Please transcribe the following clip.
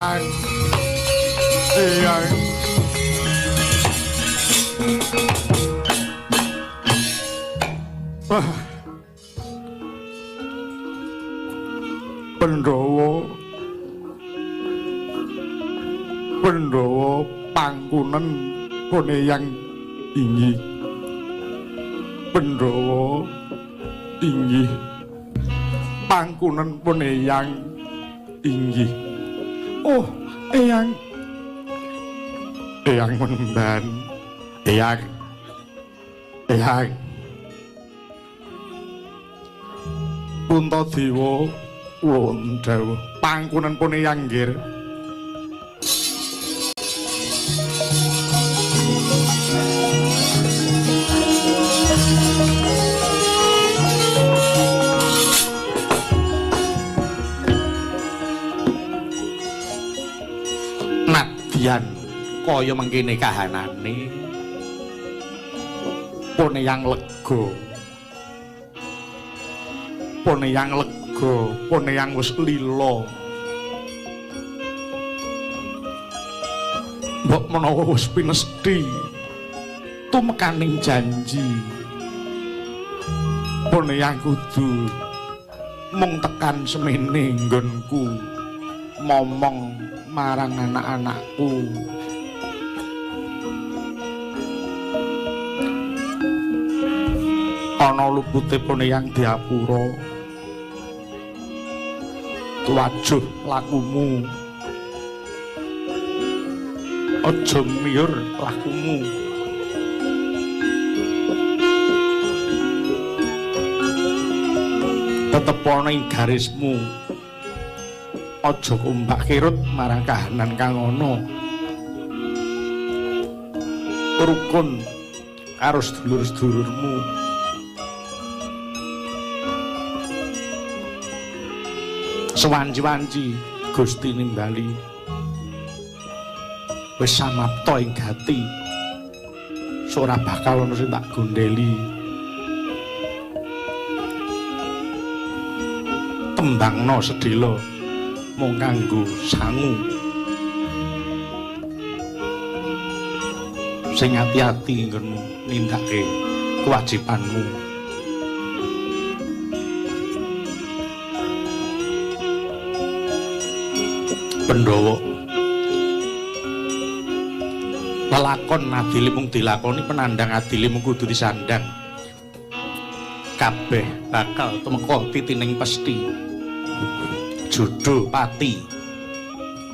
Eyang Pandhawa pangkunen pone yang inggih Pandhawa inggih pangkunen pone yang inggih oh eyang menemban eyang Puntadewa wondhawa pangkunen pone yang nggir kaya mengkene kahanane pone yang lega pone yang wis lila mbok menawa wis pinesti tumekaning janji pone yang kudu mung tekan semene nggonku momong marang anak-anakku ana lupute pone yang diapura tuwajuh lakumu aja miyur lakumu tetep ana ing garismu aja kumbak kirut marang kahanan kang ana rukun karo sedulur-sedulurmu sewanci-wanci Gusti nimbali wis samapta ing gati ora bakal ono sing tak gondeli tembangno sedhela mung kanggo sangu sing ati-ati nggonmu nindakake kewajibanmu Pandhawa lelakon adile mung dilakoni penandang adile mung kudu disandang kabeh bakal tumeka titining pesti jodoh pati